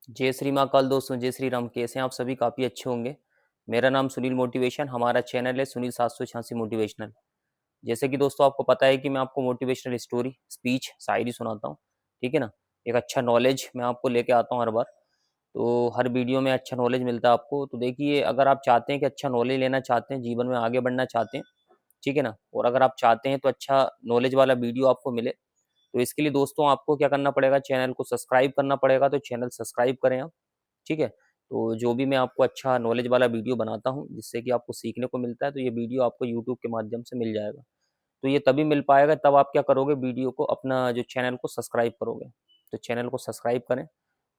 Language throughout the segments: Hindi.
जय श्री महाकाल दोस्तों, जय श्री राम। कैसे हैं आप सभी? काफ़ी अच्छे होंगे। मेरा नाम सुनील मोटिवेशन, हमारा चैनल है सुनील 786 मोटिवेशनल। जैसे कि दोस्तों आपको पता है कि मैं आपको मोटिवेशनल स्टोरी, स्पीच, शायरी सुनाता हूँ, ठीक है ना? एक अच्छा नॉलेज मैं आपको लेके आता हूँ हर बार। तो हर वीडियो में अच्छा नॉलेज मिलता है आपको। तो देखिए, अगर आप चाहते हैं कि अच्छा नॉलेज लेना चाहते हैं, जीवन में आगे बढ़ना चाहते हैं, ठीक है ना? और अगर आप चाहते हैं तो अच्छा नॉलेज वाला वीडियो आपको मिले, तो इसके लिए दोस्तों आपको क्या करना पड़ेगा? चैनल को सब्सक्राइब करना पड़ेगा। तो चैनल सब्सक्राइब करें आप, ठीक है? तो जो भी मैं आपको अच्छा नॉलेज वाला वीडियो बनाता हूँ, जिससे कि आपको सीखने को मिलता है, तो ये वीडियो आपको यूट्यूब के माध्यम से मिल जाएगा। तो ये तभी मिल पाएगा, तब आप क्या करोगे? वीडियो को, अपना जो चैनल को सब्सक्राइब करोगे। तो चैनल को सब्सक्राइब करें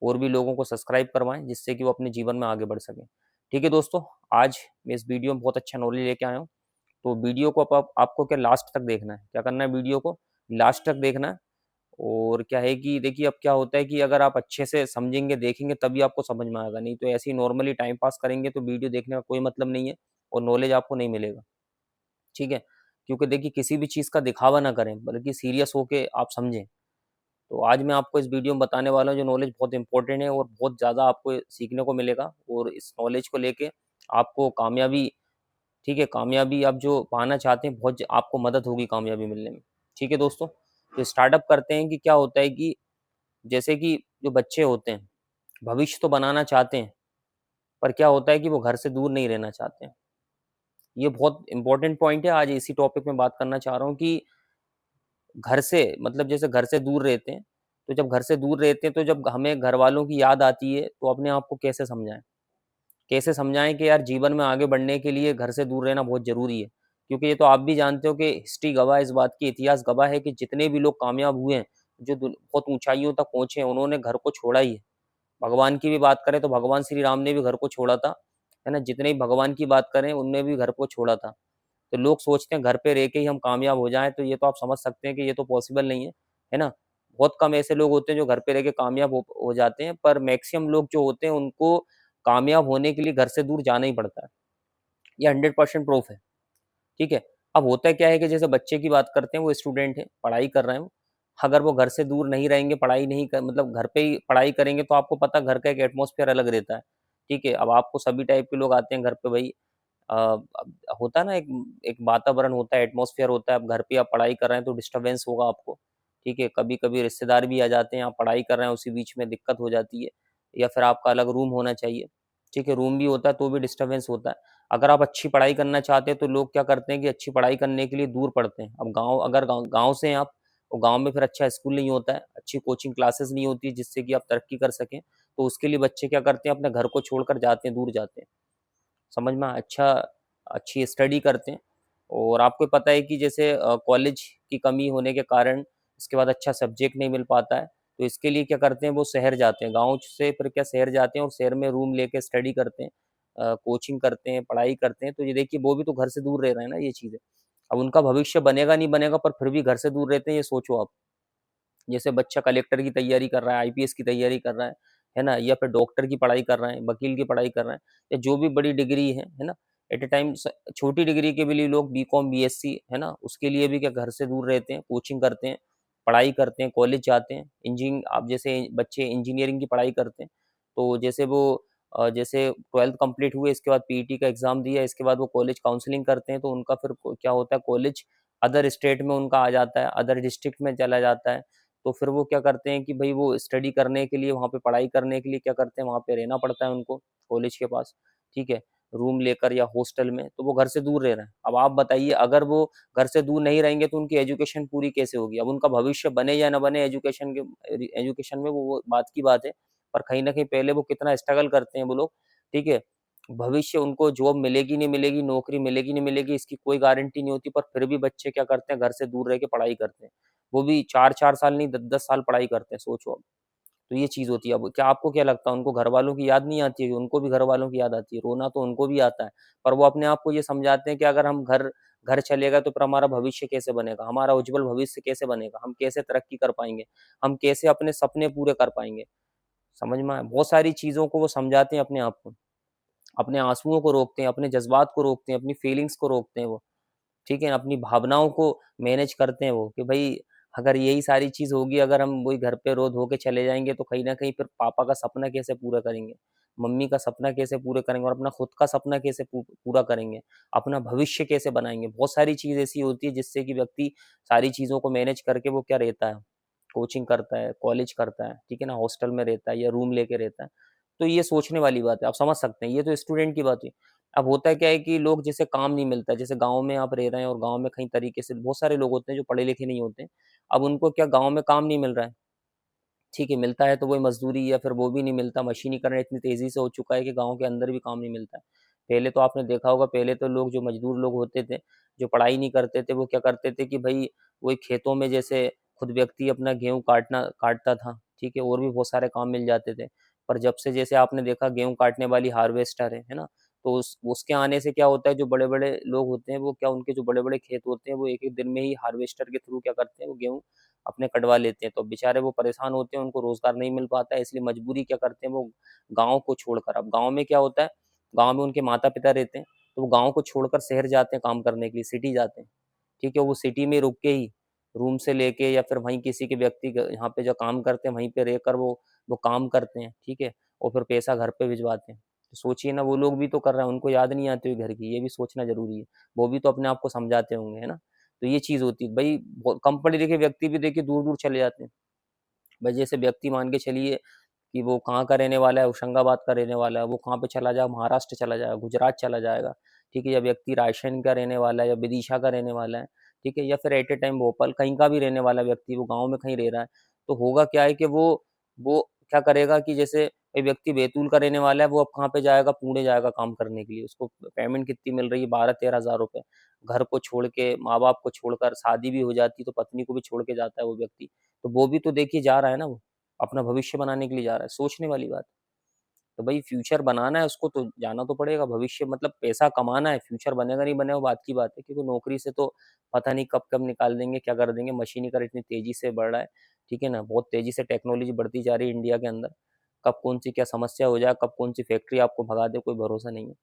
और भी लोगों को सब्सक्राइब करवाएँ, जिससे कि वो अपने जीवन में आगे बढ़ सकें। ठीक है दोस्तों, आज मैं इस वीडियो में बहुत अच्छा नॉलेज लेके आया हूँ। तो वीडियो को आपको क्या लास्ट तक देखना है। क्या करना है? वीडियो को लास्ट तक देखना है। और क्या है कि देखिए, अब क्या होता है कि अगर आप अच्छे से समझेंगे, देखेंगे, तभी आपको समझ में आएगा। नहीं तो ऐसे ही नॉर्मली टाइम पास करेंगे तो वीडियो देखने का कोई मतलब नहीं है और नॉलेज आपको नहीं मिलेगा, ठीक है? क्योंकि देखिए, किसी भी चीज़ का दिखावा ना करें, बल्कि सीरियस होके आप समझें। तो आज मैं आपको इस वीडियो में बताने वाला हूँ जो नॉलेज बहुत इंपॉर्टेंट है और बहुत ज़्यादा आपको सीखने को मिलेगा। और इस नॉलेज को लेके आपको कामयाबी, ठीक है, कामयाबी आप जो पाना चाहते हैं, बहुत आपको मदद होगी कामयाबी मिलने में। ठीक है दोस्तों, तो स्टार्टअप करते हैं कि क्या होता है कि जैसे कि जो बच्चे होते हैं, भविष्य तो बनाना चाहते हैं, पर क्या होता है कि वो घर से दूर नहीं रहना चाहते हैं। ये बहुत इंपॉर्टेंट पॉइंट है। आज इसी टॉपिक में बात करना चाह रहा हूँ कि घर से, मतलब जैसे घर से दूर रहते हैं, तो जब घर से दूर रहते हैं, तो जब हमें घर वालों की याद आती है, तो अपने आप को कैसे समझाएं? कैसे समझाएं कि यार, जीवन में आगे बढ़ने के लिए घर से दूर रहना बहुत जरूरी है। क्योंकि ये तो आप भी जानते हो कि हिस्ट्री गवाह है इस बात की, इतिहास गवाह है कि जितने भी लोग कामयाब हुए हैं, जो बहुत ऊंचाइयों तक पहुंचे हैं, उन्होंने घर को छोड़ा ही है। भगवान की भी बात करें तो भगवान श्री राम ने भी घर को छोड़ा था, है ना? जितने भी भगवान की बात करें, उनने भी घर को छोड़ा था। तो लोग सोचते हैं घर पे रह के ही हम कामयाब हो जाएं, तो ये तो आप समझ सकते हैं कि ये तो पॉसिबल नहीं है ना? बहुत कम ऐसे लोग होते हैं जो घर पे रह के कामयाब हो जाते हैं, पर मैक्सिमम लोग जो होते हैं, उनको कामयाब होने के लिए घर से दूर जाना ही पड़ता है। ये 100% प्रूफ है, ठीक है? अब होता क्या है कि जैसे बच्चे की बात करते हैं, वो स्टूडेंट है, पढ़ाई कर रहे हैं वो। अगर वो घर से दूर नहीं रहेंगे, पढ़ाई नहीं कर, मतलब घर पे ही पढ़ाई करेंगे, तो आपको पता घर का एक एटमॉस्फेयर अलग रहता है, ठीक है? अब आपको सभी टाइप के लोग आते हैं घर पे भाई। अब होता है ना, एक एक वातावरण होता है, एटमॉस्फेयर होता है। अब घर पे आप पढ़ाई कर रहे हैं तो डिस्टर्बेंस होगा आपको, ठीक है? कभी-कभी रिश्तेदार भी आ जाते हैं, आप पढ़ाई कर रहे हैं, उसी बीच में दिक्कत हो जाती है। या फिर आपका अलग रूम होना चाहिए, ठीक है? रूम भी होता है तो भी डिस्टर्बेंस होता है। अगर आप अच्छी पढ़ाई करना चाहते हैं, तो लोग क्या करते हैं कि अच्छी पढ़ाई करने के लिए दूर पढ़ते हैं। अब गाँव, अगर गाँव से हैं आप, तो गाँव में फिर अच्छा स्कूल नहीं होता है, अच्छी कोचिंग क्लासेस नहीं होती जिससे कि आप तरक्की कर सकें। तो उसके लिए बच्चे क्या करते हैं, अपने घर को छोड़कर जाते हैं, दूर जाते हैं। समझ में? अच्छी स्टडी करते हैं। और आपको पता है कि जैसे कॉलेज की कमी होने के कारण इसके बाद अच्छा सब्जेक्ट नहीं मिल पाता है, तो इसके लिए क्या करते हैं, वो शहर जाते हैं। गाँव से फिर क्या शहर जाते हैं और शहर में रूम लेके स्टडी करते हैं, कोचिंग करते हैं, पढ़ाई करते हैं। तो ये देखिए, वो भी तो घर से दूर रह रहे हैं ना, ये चीज़ें। अब उनका भविष्य बनेगा नहीं बनेगा, पर फिर भी घर से दूर रहते हैं, ये सोचो आप। जैसे बच्चा कलेक्टर की तैयारी कर रहा है, आईपीएस की तैयारी कर रहा है ना? या फिर डॉक्टर की पढ़ाई कर रहे हैं, वकील की पढ़ाई कर रहे हैं, या जो भी बड़ी डिग्री है ना? एट ए टाइम छोटी डिग्री के भी लिए लोग बीकॉम, बीएससी, है ना? उसके लिए भी क्या घर से दूर रहते हैं, कोचिंग करते हैं, पढ़ाई करते हैं, कॉलेज जाते हैं। इंजीनियरिंग, आप जैसे बच्चे इंजीनियरिंग की पढ़ाई करते हैं, तो जैसे वो जैसे 12th कंप्लीट हुए, इसके बाद पीईटी का एग्जाम दिया, इसके बाद वो कॉलेज काउंसलिंग करते हैं, तो उनका फिर क्या होता है, कॉलेज अदर स्टेट में उनका आ जाता है, अदर डिस्ट्रिक्ट में चला जाता है। तो फिर वो क्या करते हैं कि भाई, वो स्टडी करने के लिए, वहाँ पे पढ़ाई करने के लिए क्या करते हैं, वहाँ पे रहना पड़ता है उनको, कॉलेज के पास, ठीक है? रूम लेकर या हॉस्टल में, तो वो घर से दूर रह रहे हैं। अब आप बताइए, अगर वो घर से दूर नहीं रहेंगे, तो उनकी एजुकेशन पूरी कैसे होगी? अब उनका भविष्य बने या ना बने एजुकेशन में, वो बात की बात है। पर कहीं न कहीं पहले वो कितना स्ट्रगल करते हैं वो लोग, ठीक है? भविष्य उनको जॉब मिलेगी, नहीं मिलेगी, नौकरी मिलेगी, नहीं मिलेगी, इसकी कोई गारंटी नहीं होती, पर फिर भी बच्चे क्या करते हैं, घर से दूर रह के पढ़ाई करते हैं। वो भी 4-4 साल नहीं, 10-10 साल पढ़ाई करते हैं, सोचो अब। तो ये चीज़ होती है। अब क्या आपको क्या लगता है, उनको घरवालों की याद नहीं आती है? उनको भी घरवालों की याद आती है, रोना तो उनको भी आता है। पर वो अपने आप को ये समझाते हैं कि अगर हम घर घर चले गए, तो फिर हमारा भविष्य कैसे बनेगा? हमारा उज्जवल भविष्य कैसे बनेगा? हम कैसे तरक्की कर पाएँगे? हम कैसे अपने सपने पूरे कर पाएँगे? समझ में आया? बहुत सारी चीज़ों को वो समझाते हैं अपने आप को। अपने आँसुओं को रोकते हैं, अपने जज़्बात को रोकते हैं, अपनी फीलिंग्स को रोकते हैं वो, ठीक है? अपनी भावनाओं को मैनेज करते हैं वो, कि भई अगर यही सारी चीज़ होगी, अगर हम वही घर पे रो धो के चले जाएँगे तो कहीं न कहीं फिर पापा का सपना कैसे पूरा करेंगे? मम्मी का सपना कैसे पूरे करेंगे और अपना खुद का सपना कैसे पूरा करेंगे? अपना भविष्य कैसे बनाएँगे? बहुत सारी चीज़ ऐसी होती है जिससे कि व्यक्ति सारी चीज़ों को मैनेज करके वो क्या रहता है, कोचिंग करता है, कॉलेज करता है, ठीक है ना? हॉस्टल में रहता है या रूम लेके रहता है। तो ये सोचने वाली बात है, आप समझ सकते हैं, ये तो स्टूडेंट की बात हुई। अब होता क्या है कि लोग जैसे काम नहीं मिलता है, जैसे गाँव में आप रह रहे हैं और गाँव में कई तरीके से बहुत सारे लोग होते हैं जो पढ़े-लिखे नहीं होते हैं। अब उनको क्या गाँव में काम नहीं मिल रहा है, ठीक है, मिलता है तो वही मज़दूरी या फिर वो भी नहीं मिलता, मशीनीकरण इतनी तेज़ी से हो चुका है कि गाँव के अंदर भी काम नहीं मिलता है। पहले तो आपने देखा होगा, पहले तो लोग जो मज़दूर लोग होते थे, जो पढ़ाई नहीं करते थे, वो क्या करते थे कि भई वही खेतों में जैसे खुद व्यक्ति अपना गेहूँ काटता था, ठीक है, और भी बहुत सारे काम मिल जाते थे। पर जब से जैसे आपने देखा गेहूँ काटने वाली हार्वेस्टर है ना? तो उसके आने से क्या होता है, जो बड़े-बड़े लोग होते हैं, वो क्या उनके जो बड़े-बड़े खेत होते हैं, वो एक-एक दिन में ही हार्वेस्टर के थ्रू क्या करते हैं, वो गेहूँ अपने कटवा लेते हैं, तो बेचारे वो परेशान होते हैं, उनको रोज़गार नहीं मिल पाता है, इसलिए मजबूरी क्या करते हैं वो गाँव को छोड़कर, अब गाँव में क्या होता है, गाँव में उनके माता-पिता रहते हैं, तो वो गाँव को छोड़कर शहर जाते हैं काम करने के लिए, सिटी जाते हैं, ठीक है? वो सिटी में रुक के ही रूम से लेके या फिर वहीं किसी के व्यक्ति ग यहाँ पे जो काम करते हैं, वहीं पे रहकर वो काम करते हैं, ठीक है? और फिर पैसा घर पे भिजवाते हैं। तो सोचिए ना, वो लोग भी तो कर रहे हैं, उनको याद नहीं आती हुई घर की, ये भी सोचना ज़रूरी है। वो भी तो अपने आप को समझाते होंगे, है ना? तो ये चीज़ होती है। भई कम पढ़े-लिखे व्यक्ति भी देखिए दूर-दूर चले जाते हैं। भाई जैसे व्यक्ति मान के चलिए कि वो कहाँ का रहने वाला है, होशंगाबाद का रहने वाला है, वो कहाँ पे चला जाए, महाराष्ट्र चला जाएगा, गुजरात चला जाएगा, ठीक है? या व्यक्ति रायसेन का रहने वाला है या विदिशा का रहने वाला है, ठीक है? या फिर एट ए टाइम भोपाल कहीं का भी रहने वाला व्यक्ति, वो गाँव में कहीं रह रहा है, तो होगा क्या है कि वो क्या करेगा कि जैसे कोई व्यक्ति बैतूल का रहने वाला है, वो अब कहाँ पे जाएगा, पुणे जाएगा काम करने के लिए, उसको पेमेंट कितनी मिल रही है, 12-13 हज़ार रुपए। घर को छोड़ के, माँ-बाप को छोड़कर, शादी भी हो जाती है तो पत्नी को भी छोड़ के जाता है वो व्यक्ति। तो वो भी तो देखिए जा रहा है ना वो, अपना भविष्य बनाने के लिए जा रहा है, सोचने वाली बात है। तो भाई फ्यूचर बनाना है उसको तो जाना तो पड़ेगा, भविष्य मतलब पैसा कमाना है, फ्यूचर बनेगा नहीं बनेगा वो बात की बात है, क्योंकि नौकरी से तो पता नहीं कब-कब निकाल देंगे, क्या कर देंगे, मशीनीकरण इतनी तेज़ी से बढ़ रहा है, ठीक है ना? बहुत तेज़ी से टेक्नोलॉजी बढ़ती जा रही है इंडिया के अंदर, कब कौन-सी क्या समस्या हो जाए, कब कौन-सी फैक्ट्री आपको भगा दे, कोई भरोसा नहीं है,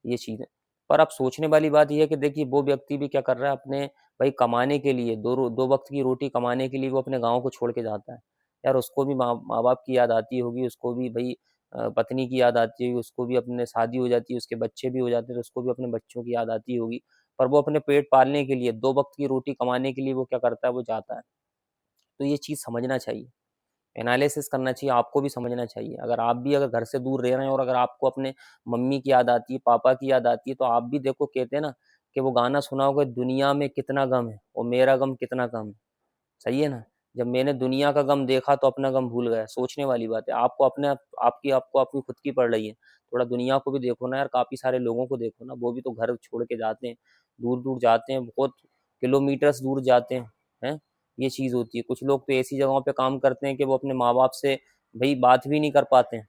ये चीज़ है। पर अब सोचने वाली बात ये है कि देखिए वो व्यक्ति भी क्या कर रहा है अपने भाई कमाने के लिए, 2 वक़्त की रोटी कमाने के लिए वो अपने गाँव को छोड़ के जाता है। यार उसको भी माँ-बाप की याद आती होगी, उसको भी भई पत्नी की याद आती होगी, उसको भी अपने शादी हो जाती है, उसके बच्चे भी हो जाते हैं, तो उसको भी अपने बच्चों की याद आती होगी। पर वो अपने पेट पालने के लिए, 2 वक़्त की रोटी कमाने के लिए वो क्या करता है, वो जाता है। तो ये चीज़ समझना चाहिए, एनालिसिस करना चाहिए, आपको भी समझना चाहिए। अगर आप भी अगर घर से दूर रह रहे हैं और अगर आपको अपने मम्मी की याद आती है, पापा की याद आती है, तो आप भी देखो कहते हैं ना कि वो गाना सुना होगा, दुनिया में कितना गम है और मेरा गम कितना कम है। सही है ना? जब मैंने दुनिया का गम देखा तो अपना गम भूल गया, सोचने वाली बात है। आपको अपने आप आपको आपकी खुद की पड़ रही है। थोड़ा दुनिया को भी देखो ना यार, काफ़ी सारे लोगों को देखो ना, वो भी तो घर छोड़ के जाते हैं, दूर-दूर जाते हैं, बहुत किलोमीटर्स दूर जाते हैं, हैं? ये चीज़ होती है। कुछ लोग तो ऐसी जगहों पे काम करते हैं कि वो अपने माँ-बाप से भई बात भी नहीं कर पाते हैं,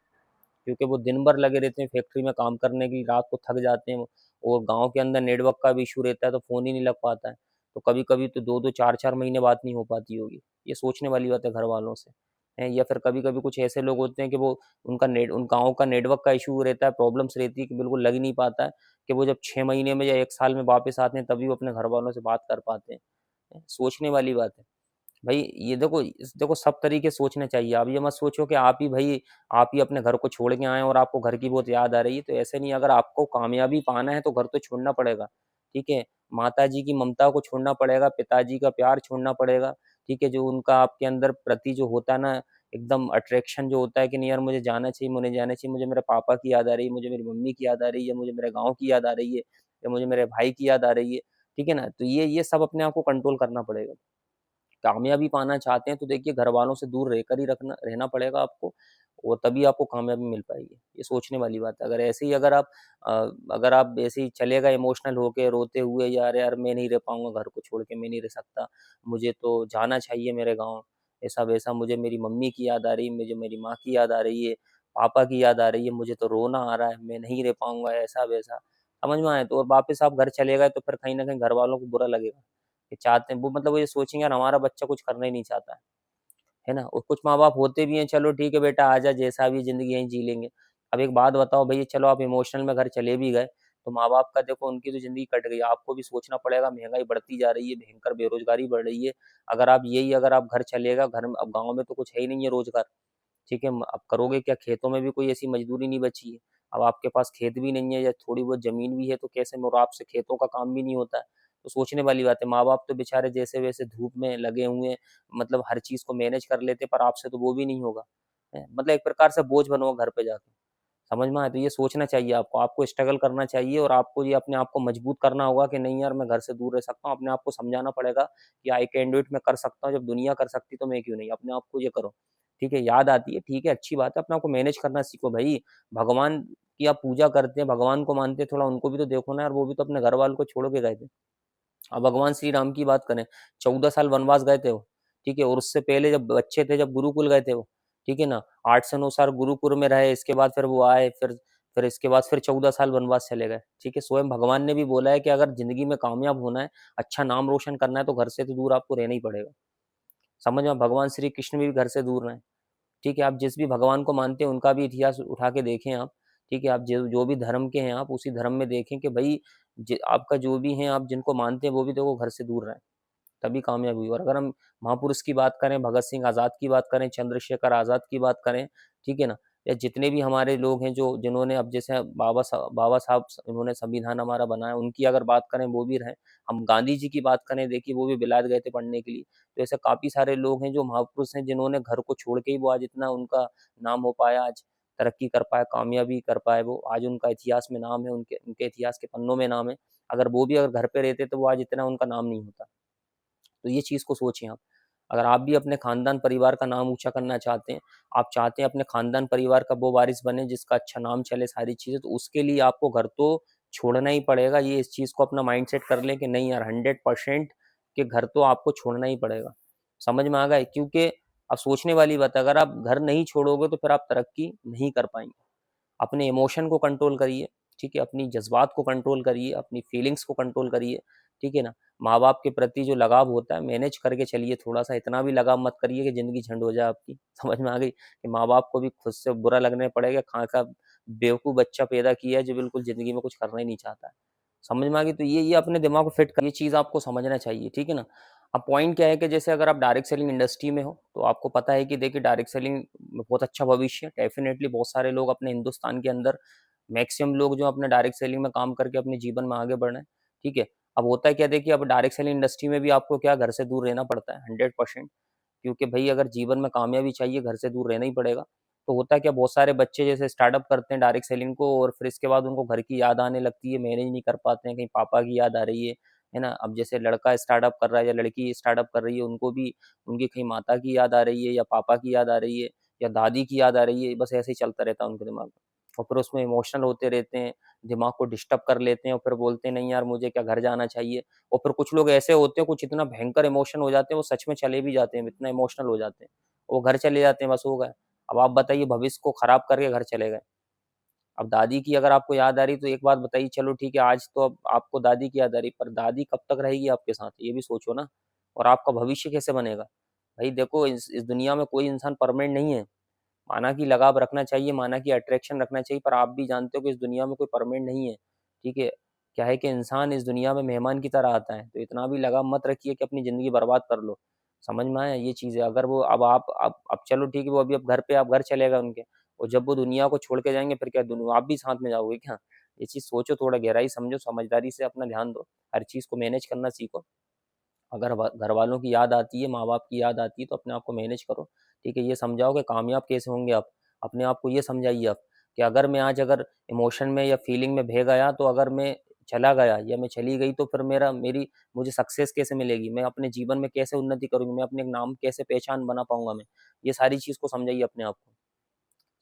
क्योंकि वो दिन भर लगे रहते हैं फैक्ट्री में काम करने के लिए, रात को थक जाते हैं और गाँव के अंदर नेटवर्क का भी इश्यू रहता है, तो फ़ोन ही नहीं लग पाता है। तो कभी-कभी तो 2-2 4-4 महीने बात नहीं हो पाती होगी। ये सोचने वाली बात है घरवालों से, हैं? या फिर कभी-कभी कुछ ऐसे लोग होते हैं कि वो उन गाँव का नेटवर्क का इश्यू रहता है, प्रॉब्लम्स रहती है कि बिल्कुल लग ही नहीं पाता है कि वो जब 6 महीने में या 1 साल में वापस आते हैं, तभी वो अपने घरवालों से बात कर पाते हैं। सोचने वाली बात है। भाई ये देखो सब तरीके सोचने चाहिए। आप ये मत सोचो कि आप ही अपने घर को छोड़ के आए हैं और आपको घर की बहुत याद आ रही है, तो ऐसे नहीं, अगर आपको कामयाबी पाना है तो घर तो छोड़ना पड़ेगा, ठीक है? माताजी की ममता को छोड़ना पड़ेगा, पिताजी का प्यार छोड़ना पड़ेगा, ठीक है? जो उनका आपके अंदर प्रति जो होता है ना एकदम अट्रैक्शन जो होता है कि नहीं यार मुझे जाना चाहिए, मुझे जाना चाहिए, मुझे मेरे पापा की याद आ रही है, मुझे मेरी मम्मी की याद आ रही है, मुझे मेरे गाँव की याद आ रही है या मुझे मेरे भाई की याद आ रही है, ठीक है ना? तो ये सब अपने आप को कंट्रोल करना पड़ेगा। कामयाबी पाना चाहते हैं तो देखिए घरवालों से दूर रहकर ही रखना रहना पड़ेगा आपको और तभी आपको कामयाबी मिल पाएगी। ये सोचने वाली बात है। अ, अगर आप ऐसे ही चले गए इमोशनल होके रोते हुए यार यार मैं नहीं रह पाऊँगा घर को छोड़ के, मैं नहीं रह सकता, मुझे तो जाना चाहिए मेरे गाँव, ऐसा-वैसा, मुझे मेरी मम्मी की याद आ रही है, मुझे मेरी माँ की याद आ रही है, पापा की याद आ रही है, मुझे तो रोना आ रहा है, मैं नहीं रह पाऊँगा ऐसा-वैसा। समझ में आया? तो और वापस आप घर चले गए तो फिर कहीं न कहीं घरवालों को बुरा लगेगा। कि चाहते हैं वो मतलब वो ये सोचेंगे यार हमारा बच्चा कुछ करना ही नहीं चाहता है ना? और कुछ माँ-बाप होते भी हैं, चलो ठीक है बेटा आजा जैसा भी ज़िंदगी यहीं जी लेंगे। अब एक बात बताओ भई चलो आप इमोशनल में घर चले भी गए, तो माँ बाप का देखो उनकी तो ज़िंदगी कट गई, आपको भी सोचना पड़ेगा, महँगाई बढ़ती जा रही है, भयंकर बेरोज़गारी बढ़ रही है। अगर आप घर चलेगा, घर में अब गाँव में तो कुछ है ही नहीं है रोज़गार, ठीक है? अब करोगे क्या? खेतों में भी कोई ऐसी मजदूरी नहीं बची है। अब आपके पास खेत भी नहीं है या थोड़ी बहुत ज़मीन भी है तो कैसे और आपसे खेतों का काम भी नहीं होता है। तो सोचने वाली बात है, माँ-बाप तो बेचारे जैसे-वैसे धूप में लगे हुए हैं, मतलब हर चीज़ को मैनेज कर लेते हैं, पर आपसे तो वो भी नहीं होगा। हैं? मतलब एक प्रकार से बोझ बनो घर पे जाके। समझ में आया? तो ये सोचना चाहिए आपको स्ट्रगल करना चाहिए और आपको ये अपने आप को मजबूत करना होगा कि नहीं यार मैं घर से दूर रह सकता हूँ। अपने आप को समझाना पड़ेगा कि आई कैन डू इट, मैं कर सकता हूँ, जब दुनिया कर सकती तो मैं क्यों नहीं? अपने आप को ये करो। ठीक है, याद आती है, ठीक है, अच्छी बात है, अपने आप को मैनेज करना सीखो भई। भगवान की आप पूजा करते हैं, भगवान को मानते हैं, थोड़ा उनको भी तो देखो ना यार, वो भी तो अपने घरवालों को छोड़ के गए थे। अब भगवान श्री राम की बात करें, 14 साल वनवास गए थे वो, ठीक है? और उससे पहले जब बच्चे थे, जब गुरुकुल गए थे वो, ठीक है ना? 8 से 9 साल गुरुकुल में रहे, इसके बाद फिर वो आए, फिर इसके बाद फिर 14 साल वनवास चले गए, ठीक है? स्वयं भगवान ने भी बोला है कि अगर ज़िंदगी में कामयाब होना है, अच्छा नाम रोशन करना है, तो घर से तो दूर आपको रहना ही पड़ेगा। समझ में? भगवान श्री कृष्ण भी घर से दूर रहे। ठीक है, आप जिस भी भगवान को मानते हैं उनका भी इतिहास उठा के देखें आप, ठीक है? आप जो जो भी धर्म के हैं आप उसी धर्म में देखें कि भई आपका जो भी है, आप जिनको मानते हैं वो भी देखो घर से दूर रहें, तभी कामयाबी हुई। और अगर हम महापुरुष की बात करें, भगत सिंह आज़ाद की बात करें, चंद्रशेखर आज़ाद की बात करें, ठीक है ना? या जितने भी हमारे लोग हैं जो जिन्होंने अब जैसे बाबा साहब इन्होंने संविधान हमारा बनाया, उनकी अगर बात करें वो भी रहे। हम गांधी जी की बात करें, देखिए वो भी बिलायत गए थे पढ़ने के लिए। तो ऐसे काफ़ी सारे लोग हैं जो महापुरुष हैं जिन्होंने घर को छोड़ के ही वो आज इतना उनका नाम हो पाया, आज तरक्की कर पाए, कामयाबी कर पाए वो। आज उनका इतिहास में नाम है, उनके उनके इतिहास के पन्नों में नाम है। अगर वो भी अगर घर पे रहते तो वो आज इतना उनका नाम नहीं होता। तो ये चीज़ को सोचिए आप। अगर आप भी अपने खानदान परिवार का नाम ऊँचा करना चाहते हैं, आप चाहते हैं अपने खानदान परिवार का वो वारिस बने जिसका अच्छा नाम चले सारी चीज़ें, तो उसके लिए आपको घर तो छोड़ना ही पड़ेगा। ये इस चीज़ को अपना माइंडसेट कर लें कि नहीं यार 100% कि घर तो आपको छोड़ना ही पड़ेगा। समझ में आ गया? क्योंकि अब सोचने वाली बात है, अगर आप घर नहीं छोड़ोगे तो फिर आप तरक्की नहीं कर पाएँगे। अपने इमोशन को कंट्रोल करिए, ठीक है? अपनी जज़्बात को कंट्रोल करिए, अपनी फीलिंग्स को कंट्रोल करिए, ठीक है ना? माँ-बाप के प्रति जो लगाव होता है मैनेज करके चलिए थोड़ा-सा, इतना भी लगाव मत करिए कि ज़िंदगी झंड हो जाए आपकी। समझ में आ गई? कि माँ-बाप को भी खुद से बुरा लगने पड़ेगा, खाँ-खा बेवकूफ़ बच्चा पैदा किया है जो बिल्कुल ज़िंदगी में कुछ करना ही नहीं चाहता है। समझ में आ गई? तो ये अपने दिमाग को फिट कर ये चीज़ आपको समझना चाहिए, ठीक है ना? अब पॉइंट क्या है कि जैसे अगर आप डायरेक्ट सेलिंग इंडस्ट्री में हो, तो आपको पता है कि देखिए डायरेक्ट सेलिंग में बहुत अच्छा भविष्य है। डेफ़िनेटली बहुत सारे लोग अपने हिंदुस्तान के अंदर मैक्सिमम लोग जो अपने डायरेक्ट सेलिंग में काम करके अपने जीवन में आगे बढ़ रहे हैं, ठीक है? अब होता है क्या देखिए अब डायरेक्ट सेलिंग इंडस्ट्री में भी आपको क्या घर से दूर रहना पड़ता है 100%, क्योंकि भई अगर जीवन में कामयाबी चाहिए घर से दूर रहना ही पड़ेगा। तो होता है क्या बहुत सारे बच्चे जैसे स्टार्टअप करते हैं डायरेक्ट सेलिंग को और फिर इसके बाद उनको घर की याद आने लगती है, मैनेज नहीं कर पाते हैं, कहीं पापा की याद आ रही है ना? अब जैसे लड़का स्टार्टअप कर रहा है या लड़की स्टार्टअप कर रही है, उनको भी उनकी कहीं माता की याद आ रही है या पापा की याद आ रही है या दादी की याद आ रही है, बस ऐसे ही चलता रहता है उनके दिमाग में। और फिर उसमें इमोशनल होते रहते हैं, दिमाग को डिस्टर्ब कर लेते हैं और फिर बोलते हैं नहीं यार मुझे क्या घर जाना चाहिए। और फिर कुछ लोग ऐसे होते हैं, कुछ इतना भयंकर इमोशन हो जाते हैं, वो सच में चले भी जाते हैं, इतना इमोशनल हो जाते हैं। वो घर चले जाते हैं, बस हो गए। अब आप बताइए भविष्य को खराब करके घर चले गए। अब दादी की अगर आपको याद आ रही तो एक बात बताइए चलो ठीक है आज तो अब आपको दादी की याद आ रही, पर दादी कब तक रहेगी आपके साथ? ये भी सोचो ना। और आपका भविष्य कैसे बनेगा? भाई देखो इस दुनिया में कोई इंसान परमानेंट नहीं है। माना कि लगाव रखना चाहिए, माना कि अट्रैक्शन रखना चाहिए, पर आप भी जानते हो कि इस दुनिया में कोई परमानेंट नहीं है, ठीक है? क्या है कि इंसान इस दुनिया में मेहमान की तरह आता है, तो इतना भी लगाव मत रखिए कि अपनी ज़िंदगी बर्बाद कर लो। समझ में आया ये चीज़ें? अगर वो अब चलो ठीक है वो अभी अब घर पे आप घर चले गए उनके और जब वो दुनिया को छोड़ के जाएँगे फिर क्या दुन आप भी साथ में जाओगे क्या? ये चीज़ सोचो, थोड़ा गहराई समझो, समझदारी से अपना ध्यान दो, हर चीज़ को मैनेज करना सीखो। अगर घरवालों की याद आती है, माँ-बाप की याद आती है तो अपने आप को मैनेज करो, ठीक है? ये समझाओ कि कामयाब कैसे होंगे आप। अपने आप को ये समझाइए आप कि अगर मैं आज अगर इमोशन में या फीलिंग में बह गया तो अगर मैं चला गया या मैं चली गई तो फिर मुझे सक्सेस कैसे मिलेगी? मैं अपने जीवन में कैसे उन्नति करूँगी? मैं अपने एक नाम कैसे पहचान बना पाऊँगा मैं? ये सारी चीज़ को समझाइए अपने आप को।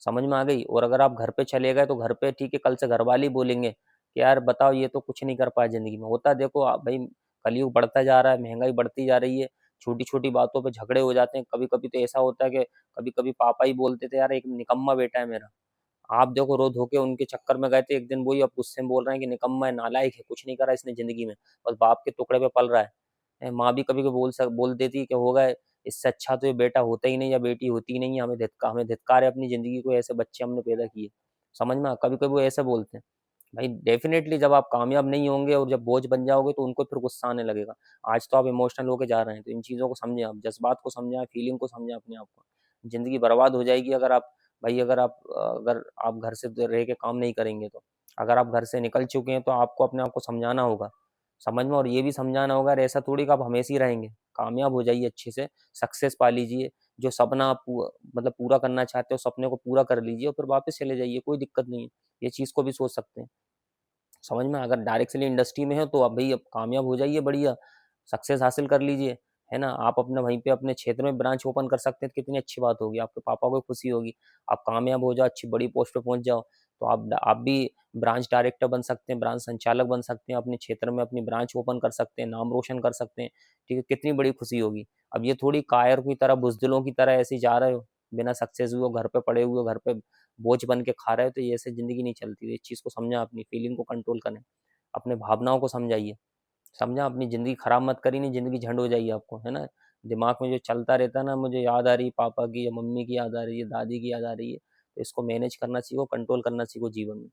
समझ में आ गई? और अगर आप घर पे चले गए तो घर पे ठीक है कल से घरवाले ही बोलेंगे कि यार बताओ ये तो कुछ नहीं कर पाया ज़िंदगी में। होता है देखो भई कलयुग बढ़ता जा रहा है, महँगाई बढ़ती जा रही है, छोटी-छोटी बातों पे झगड़े हो जाते हैं। कभी-कभी तो ऐसा होता है कि कभी-कभी पापा ही बोलते थे यार एक निकम्मा बेटा है मेरा। आप देखो रो धो के उनके चक्कर में गए थे, एक दिन वही अब गुस्से में बोल रहे हैं कि निकम्मा है, नालायक है, कुछ नहीं करा इसने ज़िंदगी में, बस बाप के टुकड़े पे पल रहा है। माँ भी कभी-कभी बोल देती है कि होगा इससे अच्छा तो ये बेटा होता ही नहीं या बेटी होती ही नहीं है, हमें धिक्कार है अपनी ज़िंदगी को, ऐसे बच्चे हमने पैदा किए। समझ में कभी-कभी वो ऐसे बोलते हैं। भाई डेफिनेटली जब आप कामयाब नहीं होंगे और जब बोझ बन जाओगे तो उनको फिर गुस्सा आने लगेगा। आज तो आप इमोशनल होके जा रहे हैं, तो इन चीज़ों को समझें आप, जज़्बात को समझें आप, फीलिंग को समझें अपने आप को। ज़िंदगी बर्बाद हो जाएगी अगर आप भाई अगर आप घर से रह के काम नहीं करेंगे तो। अगर आप घर से निकल चुके हैं तो आपको अपने आप को समझाना होगा। समझ में और ये भी समझाना होगा अरे ऐसा थोड़ी कि आप हमेशा ही रहेंगे। कामयाब हो जाइए अच्छे से, सक्सेस पा लीजिए, जो सपना आप मतलब पूरा करना चाहते हो, सपने को पूरा कर लीजिए और फिर वापस चले जाइए, कोई दिक्कत नहीं है। ये चीज़ को भी सोच सकते हैं। समझ में अगर डायरेक्ट सेलिंग इंडस्ट्री में है तो अब भाई अब कामयाब हो जाइए बढ़िया, सक्सेस हासिल कर लीजिए, है ना? आप अपना वहीं पे अपने क्षेत्र में ब्रांच ओपन कर सकते हैं तो कितनी अच्छी बात होगी, आपके पापा को खुशी होगी। आप कामयाब हो जाओ, अच्छी बड़ी पोस्ट पे पहुँच जाओ, तो आप भी ब्रांच डायरेक्टर बन सकते हैं, ब्रांच संचालक बन सकते हैं, अपने क्षेत्र में अपनी ब्रांच ओपन कर सकते हैं, नाम रोशन कर सकते हैं, ठीक है? कितनी बड़ी खुशी होगी। अब ये थोड़ी कायर की तरह, बुज़दिलों की तरह ऐसे ही जा रहे हो, बिना सक्सेस हुए हो, घर पे पड़े हुए हो, घर पे बोझ बन के खा रहे हो, तो ये ऐसे ज़िंदगी नहीं चलती। इस चीज़ को समझें, अपनी फीलिंग को कंट्रोल करें। अपने भावनाओं को समझाइए, समझा? अपनी ज़िंदगी खराब मत करिए, नहीं ज़िंदगी झंड हो जाएगी आपको, है ना? दिमाग में जो चलता रहता है ना, मुझे याद आ रही है पापा की या मम्मी की याद आ रही है, दादी की याद आ रही है, तो इसको मैनेज करना सीखो, कंट्रोल करना सीखो जीवन में।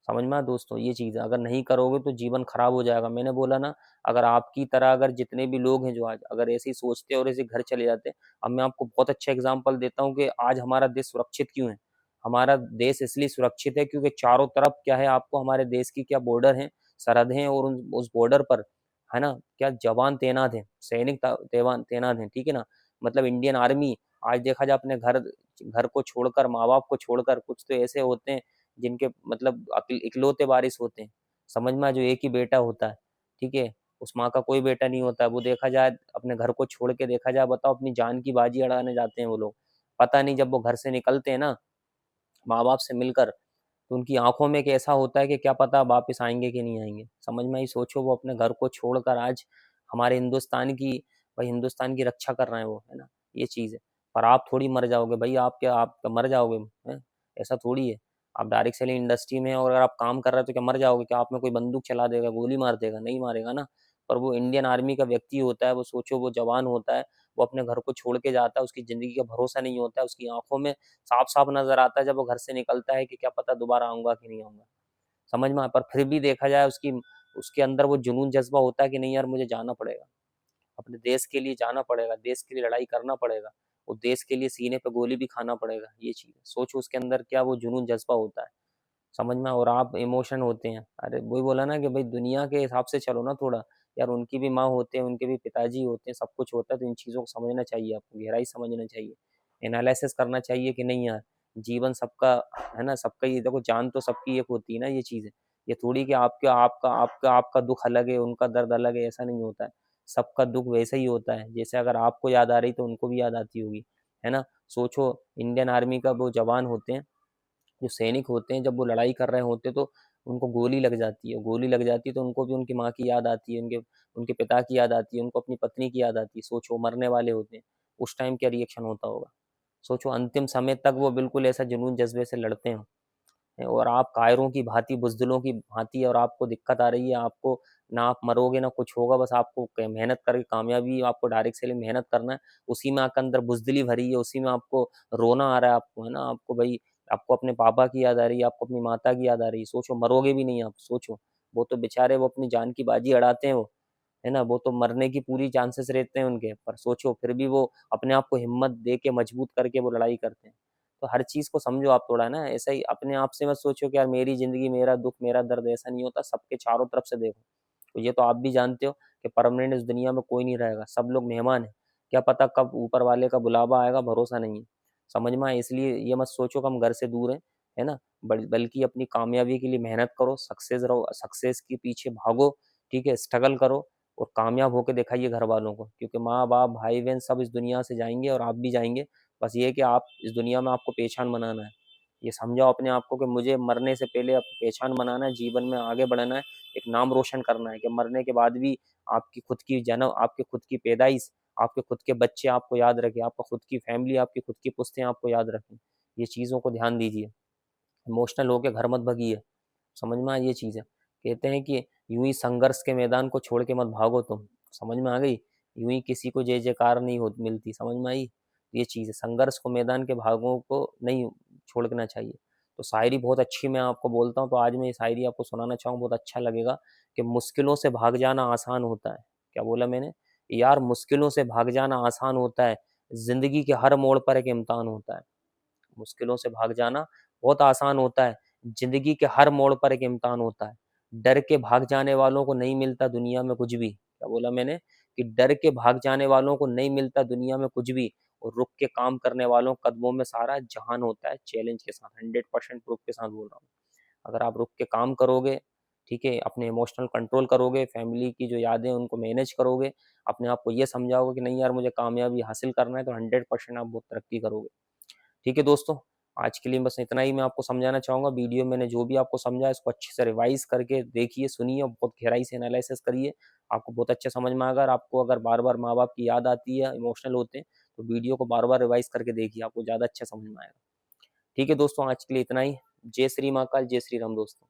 समझ में आया दोस्तों? ये चीज़ है, अगर नहीं करोगे तो जीवन खराब हो जाएगा। मैंने बोला ना, अगर आपकी तरह अगर जितने भी लोग हैं जो आज अगर ऐसे ही सोचते और ऐसे घर चले जाते, अब मैं आपको बहुत अच्छा एग्ज़ाम्पल देता हूँ कि आज हमारा देश सुरक्षित क्यों है? हमारा देश इसलिए सुरक्षित है क्योंकि चारों तरफ क्या है, आपको हमारे देश की क्या बॉर्डर हैं, सरहद हैं और उन उस बॉर्डर पर, है ना, क्या जवान तैनात हैं, सैनिक तैनात हैं, ठीक है ना? मतलब इंडियन आर्मी, आज देखा जाए अपने घर घर को छोड़कर, माँ-बाप को छोड़कर, कुछ तो ऐसे होते हैं जिनके मतलब इकलौते वारिस होते हैं। समझ में आया? जो एक ही बेटा होता है, ठीक है? उस माँ का कोई बेटा नहीं होता है। वो देखा जाए अपने घर को छोड़ के, देखा जाए बताओ अपनी जान की बाजी अड़ाने जाते हैं वो लोग। पता नहीं जब वो घर से निकलते हैं ना, माँ-बाप से मिलकर, तो उनकी आँखों में एक ऐसा होता है कि क्या पता वापस आएँगे कि नहीं आएँगे। समझ में आई? सोचो वो अपने घर को छोड़कर आज हमारे हिंदुस्तान की रक्षा कर रहे हैं वो, है ना? ये चीज़ है। पर आप थोड़ी मर जाओगे भई, आप क्या मर जाओगे, हैं? ऐसा थोड़ी है। आप डायरेक्ट सेलिंग इंडस्ट्री में हैं और अगर आप काम कर रहे हो तो क्या मर जाओगे? क्या आप में कोई बंदूक चला देगा, गोली मार देगा? नहीं मारेगा ना। पर वो इंडियन आर्मी का व्यक्ति होता है, वो सोचो वो जवान होता है, वो अपने घर को छोड़ के जाता है, उसकी ज़िंदगी का भरोसा नहीं होता है, उसकी आँखों में साफ-साफ नज़र आता है जब वो घर से निकलता है कि क्या पता दोबारा आऊँगा कि नहीं आऊँगा। समझ में आया? पर फिर भी देखा जाए उसके अंदर वो जुनून जज़्बा होता है कि नहीं यार मुझे जाना पड़ेगा। अपने देश के लिए जाना पड़ेगा, देश के लिए लड़ाई करना पड़ेगा, और देश के लिए सीने पे गोली भी खाना पड़ेगा, ये चीज़ है। सोचो उसके अंदर क्या वो जुनून जज़्बा होता है। समझ में आया? और आप इमोशन होते हैं। अरे वही बोला ना कि भाई दुनिया के हिसाब से चलो ना थोड़ा। यार उनकी भी माँ होते हैं, उनके भी पिताजी होते हैं, सब कुछ होता है, तो इन चीज़ों को समझना चाहिए आपको, गहराई से समझना चाहिए। एनालिसिस करना चाहिए कि नहीं यार, जीवन सबका, है ना? सबका ये देखो, जान तो सबकी एक होती है ना, ये चीज़ है। ये थोड़ी कि आपका दुःख अलग है, उनका दर्द अलग है, ऐसा नहीं होता है। सबका दुःख वैसा ही होता है, जैसे अगर आपको याद आ रही तो उनको भी याद आती होगी, है ना? सोचो इंडियन आर्मी का वो जवान होते हैं, जो सैनिक होते हैं, जब वो लड़ाई कर रहे होते तो उनको गोली लग जाती है, गोली लग जाती है तो उनको भी उनकी माँ की याद आती है, उनके उनके पिता की याद आती है, उनको अपनी पत्नी की याद आती है। सोचो मरने वाले होते हैं, उस टाइम क्या रिएक्शन होता होगा? सोचो अंतिम समय तक वो बिल्कुल ऐसा जुनून जज़्बे से लड़ते हो, और आप कायरों की भाँति, बुज़दिलों की भाँति, और आपको दिक्कत आ रही है, आपको ना आप मरोगे ना कुछ होगा, बस आपको क मेहनत करके कामयाबी, आपको डायरेक्ट सेलिंग मेहनत करना है, उसी में आपके अंदर बुज़दिली भरी है, उसी में आपको रोना आ रहा है आपको, है ना? आपको भई आपको अपने पापा की याद आ रही है, आपको अपनी माता की याद आ रही है, सोचो मरोगे भी नहीं आप, सोचो। वो तो बेचारे वो अपनी जान की बाजी अड़ाते हैं वो, है ना? वो तो मरने की पूरी चांसेस रहते हैं उनके, पर सोचो फिर भी वो अपने आप को हिम्मत दे के मजबूत करके वो लड़ाई करते हैं। तो हर चीज़ को समझो आप थोड़ा ना, ऐसा ही अपने आप से मत सोचो कि यार मेरी ज़िंदगी, मेरा दुःख, मेरा दर्द, ऐसा नहीं होता, सबके चारों तरफ से देखो। तो ये तो आप भी जानते हो कि परमानेंट इस दुनिया में कोई नहीं रहेगा, सब लोग मेहमान हैं। क्या पता कब ऊपर वाले का बुलावा आएगा, भरोसा नहीं है। समझ में आया? इसलिए ये मत सोचो कि हम घर से दूर हैं, है ना? बल्कि अपनी कामयाबी के लिए मेहनत करो, सक्सेस रहो, सक्सेस के पीछे भागो, ठीक है? स्ट्रगल करो और कामयाब होके दिखाइए घरवालों को, क्योंकि माँ-बाप, भाई-बहन सब इस दुनिया से जाएँगे और आप भी जाएँगे। बस ये है कि आप इस दुनिया में आपको पहचान बनाना है। ये समझाओ अपने आप को कि मुझे मरने से पहले अब पहचान बनाना है, जीवन में आगे बढ़ना है, एक नाम रोशन करना है कि मरने के बाद भी आपकी खुद की पैदाइश, आपके खुद के बच्चे आपको याद रखें, आपका खुद की फैमिली, आपकी खुद की पुश्तें आपको याद रखें। ये चीज़ों को ध्यान दीजिए। इमोशनल होके घर मत भगिए। समझ में आई ये चीज़ है? कहते हैं कि यूँ ही संघर्ष के मैदान को छोड़ के मत भागो तुम। समझ में आ गई? यूँ ही किसी को जय-जयकार नहीं हो मिलती। समझ में आई? ये चीज़ है, संघर्ष को मैदान के भागों को नहीं छोड़ना चाहिए। तो शायरी बहुत अच्छी मैं आपको बोलता हूँ, तो आज मैं ये शायरी आपको सुनाना चाहूँगा, बहुत अच्छा लगेगा कि मुश्किलों से भाग जाना आसान होता है। क्या बोला मैंने? यार मुश्किलों से भाग जाना आसान होता है, ज़िंदगी के हर मोड़ पर एक इम्तिहान होता है। मुश्किलों से भाग जाना बहुत आसान होता है, ज़िंदगी के हर मोड़ पर एक इम्तिहान होता है। डर के भाग जाने वालों को नहीं मिलता दुनिया में कुछ भी। क्या बोला मैंने? कि डर के भाग जाने वालों को नहीं मिलता दुनिया में कुछ भी, और रुक के काम करने वालों कदमों में सारा जहान होता है। चैलेंज के साथ 100% प्रूफ के साथ बोल रहा हूँ। अगर आप रुक के काम करोगे, ठीक है, अपने इमोशनल कंट्रोल करोगे, फैमिली की जो यादें उनको मैनेज करोगे, अपने आप को ये समझाओगे कि नहीं यार मुझे कामयाबी हासिल करना है, तो 100% आप बहुत तरक्की करोगे। ठीक है दोस्तों, आज के लिए बस इतना ही मैं आपको समझाना चाहूँगा। वीडियो मैंने जो भी आपको समझाया इसको अच्छे से रिवाइज़ करके देखिए, सुनिए और बहुत गहराई से एनालिसिस करिए। आपको बहुत अच्छे समझ में आएगा। और आपको अगर बार-बार माँ-बाप की याद आती है, इमोशनल होते हैं, तो वीडियो को बार-बार रिवाइज़ करके देखिए, आपको ज़्यादा अच्छा समझ में आएगा। ठीक है दोस्तों, आज के लिए इतना ही। जय श्री महाकाल, जय श्री राम दोस्तों।